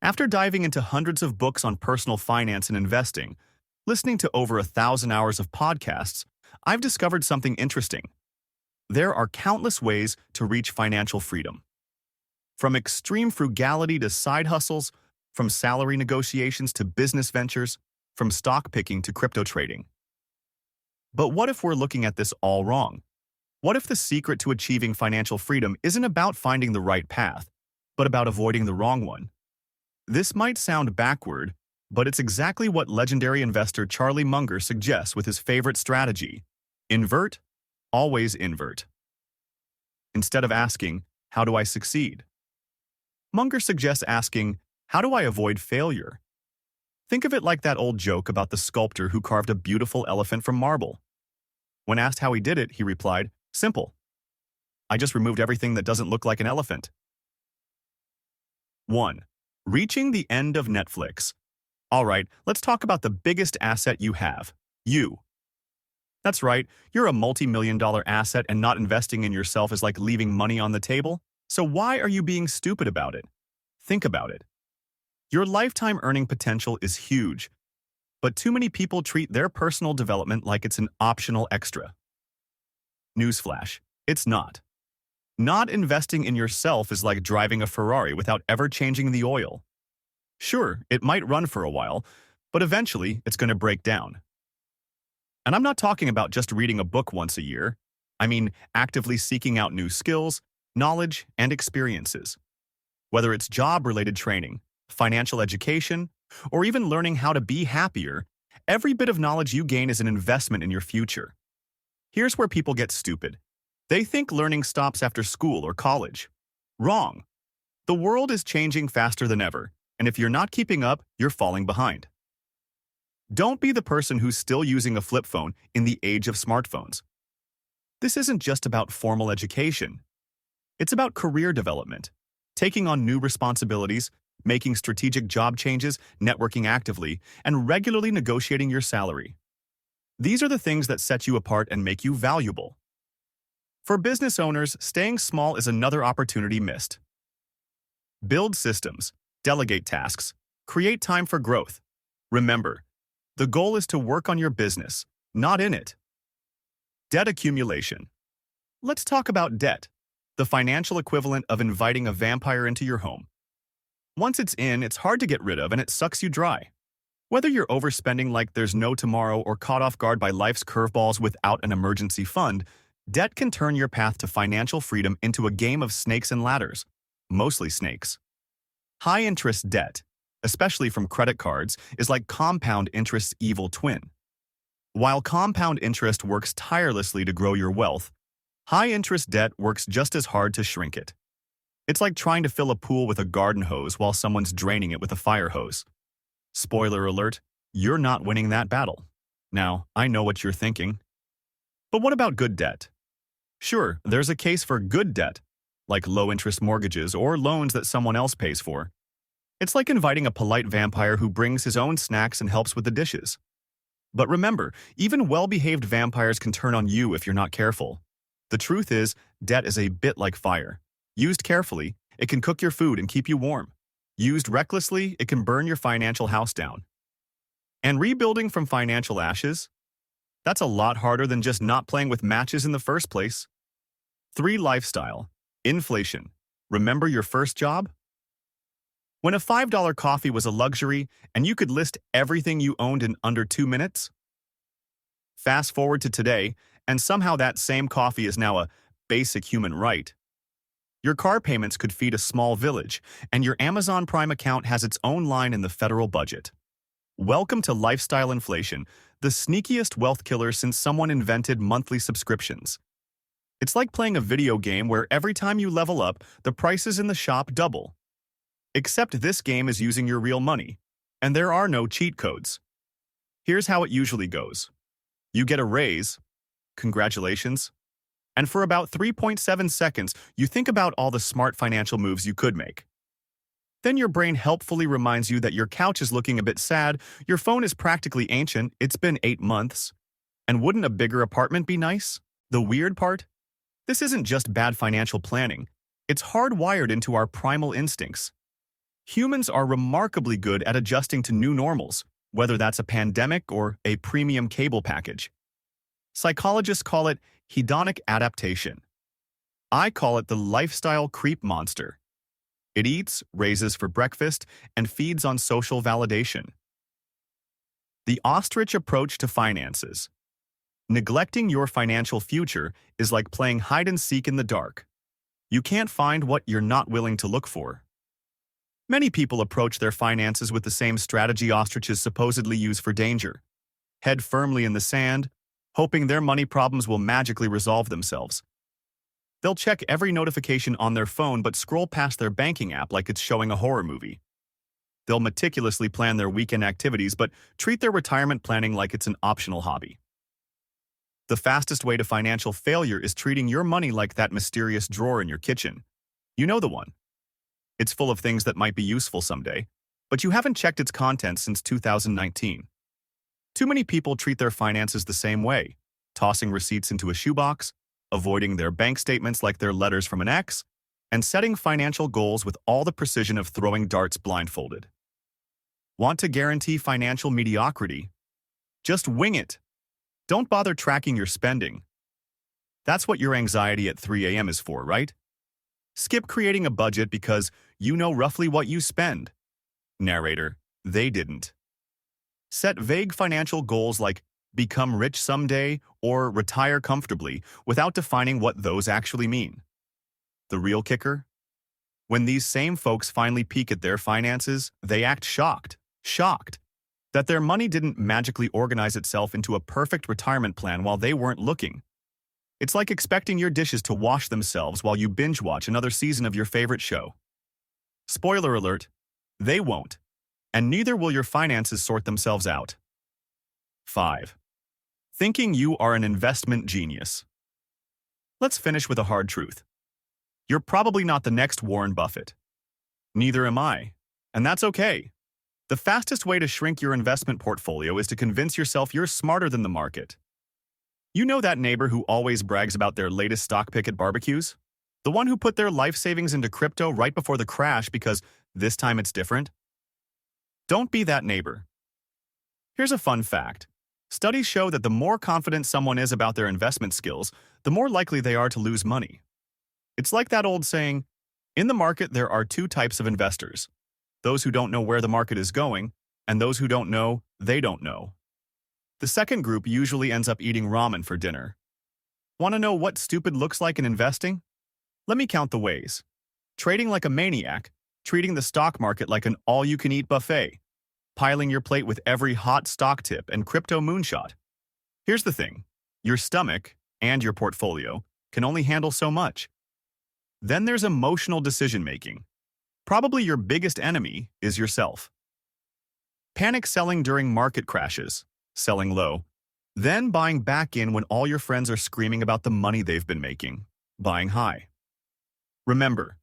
After diving into hundreds of books on personal finance and investing, listening to over 1,000 hours of podcasts, I've discovered something interesting. There are countless ways to reach financial freedom. From extreme frugality to side hustles, from salary negotiations to business ventures, from stock picking to crypto trading. But what if we're looking at this all wrong? What if the secret to achieving financial freedom isn't about finding the right path, but about avoiding the wrong one? This might sound backward, but it's exactly what legendary investor Charlie Munger suggests with his favorite strategy: invert, always invert. Instead of asking, "How do I succeed?" Munger suggests asking, "How do I avoid failure?" Think of it like that old joke about the sculptor who carved a beautiful elephant from marble. When asked how he did it, he replied, "Simple. I just removed everything that doesn't look like an elephant." 1. Reaching the end of Netflix. All right, let's talk about the biggest asset you have: you. That's right, you're a multi-million-dollar asset, and not investing in yourself is like leaving money on the table. So why are you being stupid about it? Think about it. Your lifetime earning potential is huge, but too many people treat their personal development like it's an optional extra. Newsflash, it's not. Not investing in yourself is like driving a Ferrari without ever changing the oil. Sure, it might run for a while, but eventually it's going to break down. And I'm not talking about just reading a book once a year. I mean actively seeking out new skills, knowledge, and experiences. Whether it's job-related training, financial education, or even learning how to be happier, every bit of knowledge you gain is an investment in your future. Here's where people get stupid. They think learning stops after school or college. Wrong. The world is changing faster than ever, and if you're not keeping up, you're falling behind. Don't be the person who's still using a flip phone in the age of smartphones. This isn't just about formal education. It's about career development, taking on new responsibilities, making strategic job changes, networking actively, and regularly negotiating your salary. These are the things that set you apart and make you valuable. For business owners, staying small is another opportunity missed. Build systems, delegate tasks, create time for growth. Remember, the goal is to work on your business, not in it. Debt accumulation. Let's talk about debt, the financial equivalent of inviting a vampire into your home. Once it's in, it's hard to get rid of, and it sucks you dry. Whether you're overspending like there's no tomorrow or caught off guard by life's curveballs without an emergency fund, debt can turn your path to financial freedom into a game of snakes and ladders, mostly snakes. High-interest debt, especially from credit cards, is like compound interest's evil twin. While compound interest works tirelessly to grow your wealth, high-interest debt works just as hard to shrink it. It's like trying to fill a pool with a garden hose while someone's draining it with a fire hose. Spoiler alert, you're not winning that battle. Now, I know what you're thinking. But what about good debt? Sure, there's a case for good debt, like low-interest mortgages or loans that someone else pays for. It's like inviting a polite vampire who brings his own snacks and helps with the dishes. But remember, even well-behaved vampires can turn on you if you're not careful. The truth is, debt is a bit like fire. Used carefully, it can cook your food and keep you warm. Used recklessly, it can burn your financial house down. And rebuilding from financial ashes? That's a lot harder than just not playing with matches in the first place. 3. Lifestyle. Inflation. Remember your first job? When a $5 coffee was a luxury and you could list everything you owned in under 2 minutes? Fast forward to today, and somehow that same coffee is now a basic human right. Your car payments could feed a small village, and your Amazon Prime account has its own line in the federal budget. Welcome to lifestyle inflation, the sneakiest wealth killer since someone invented monthly subscriptions. It's like playing a video game where every time you level up, the prices in the shop double. Except this game is using your real money, and there are no cheat codes. Here's how it usually goes. You get a raise. Congratulations. And for about 3.7 seconds, you think about all the smart financial moves you could make. Then your brain helpfully reminds you that your couch is looking a bit sad, your phone is practically ancient, it's been 8 months. And wouldn't a bigger apartment be nice? The weird part? This isn't just bad financial planning. It's hardwired into our primal instincts. Humans are remarkably good at adjusting to new normals, whether that's a pandemic or a premium cable package. Psychologists call it hedonic adaptation. I call it the lifestyle creep monster. It eats, raises for breakfast, and feeds on social validation. The ostrich approach to finances. Neglecting your financial future is like playing hide-and-seek in the dark. You can't find what you're not willing to look for. Many people approach their finances with the same strategy ostriches supposedly use for danger. Head firmly in the sand, hoping their money problems will magically resolve themselves. They'll check every notification on their phone but scroll past their banking app like it's showing a horror movie. They'll meticulously plan their weekend activities but treat their retirement planning like it's an optional hobby. The fastest way to financial failure is treating your money like that mysterious drawer in your kitchen. You know the one. It's full of things that might be useful someday, but you haven't checked its contents since 2019. Too many people treat their finances the same way, tossing receipts into a shoebox, avoiding their bank statements like they're letters from an ex, and setting financial goals with all the precision of throwing darts blindfolded. Want to guarantee financial mediocrity? Just wing it. Don't bother tracking your spending. That's what your anxiety at 3 a.m. is for, right? Skip creating a budget because you know roughly what you spend. Narrator, they didn't. Set vague financial goals like become rich someday or retire comfortably without defining what those actually mean. The real kicker? When these same folks finally peek at their finances, they act shocked that their money didn't magically organize itself into a perfect retirement plan while they weren't looking. It's like expecting your dishes to wash themselves while you binge-watch another season of your favorite show. Spoiler alert, they won't, and neither will your finances sort themselves out. 5. Thinking you are an investment genius. Let's finish with a hard truth. You're probably not the next Warren Buffett. Neither am I, and that's okay. The fastest way to shrink your investment portfolio is to convince yourself you're smarter than the market. You know that neighbor who always brags about their latest stock pick at barbecues? The one who put their life savings into crypto right before the crash because this time it's different? Don't be that neighbor. Here's a fun fact. Studies show that the more confident someone is about their investment skills, the more likely they are to lose money. It's like that old saying, in the market there are two types of investors. Those who don't know where the market is going, and those who don't know, they don't know. The second group usually ends up eating ramen for dinner. Want to know what stupid looks like in investing? Let me count the ways. Trading like a maniac, treating the stock market like an all-you-can-eat buffet, piling your plate with every hot stock tip and crypto moonshot. Here's the thing. Your stomach, and your portfolio, can only handle so much. Then there's emotional decision-making. Probably your biggest enemy is yourself. Panic selling during market crashes, selling low, then buying back in when all your friends are screaming about the money they've been making, buying high. Remember,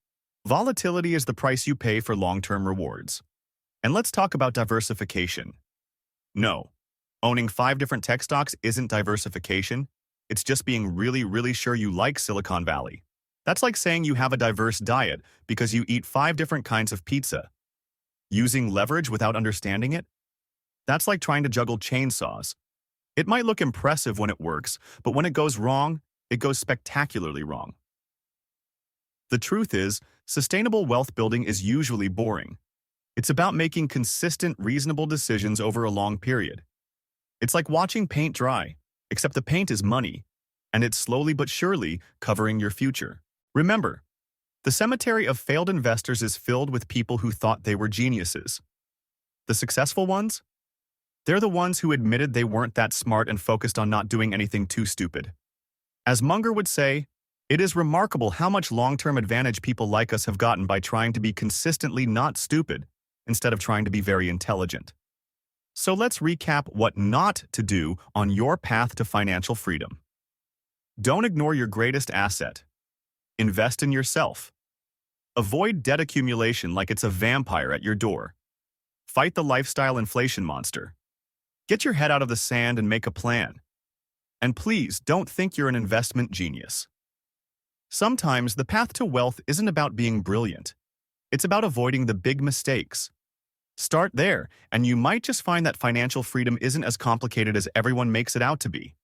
volatility is the price you pay for long-term rewards. And let's talk about diversification. No, owning 5 different tech stocks isn't diversification. It's just being really sure you like Silicon Valley. That's like saying you have a diverse diet because you eat 5 different kinds of pizza. Using leverage without understanding it? That's like trying to juggle chainsaws. It might look impressive when it works, but when it goes wrong, it goes spectacularly wrong. The truth is, sustainable wealth building is usually boring. It's about making consistent, reasonable decisions over a long period. It's like watching paint dry, except the paint is money, and it's slowly but surely covering your future. Remember, the cemetery of failed investors is filled with people who thought they were geniuses. The successful ones? They're the ones who admitted they weren't that smart and focused on not doing anything too stupid. As Munger would say, it is remarkable how much long-term advantage people like us have gotten by trying to be consistently not stupid instead of trying to be very intelligent. So let's recap what not to do on your path to financial freedom. Don't ignore your greatest asset. Invest in yourself. Avoid debt accumulation like it's a vampire at your door. Fight the lifestyle inflation monster. Get your head out of the sand and make a plan. And please don't think you're an investment genius. Sometimes the path to wealth isn't about being brilliant. It's about avoiding the big mistakes. Start there, and you might just find that financial freedom isn't as complicated as everyone makes it out to be.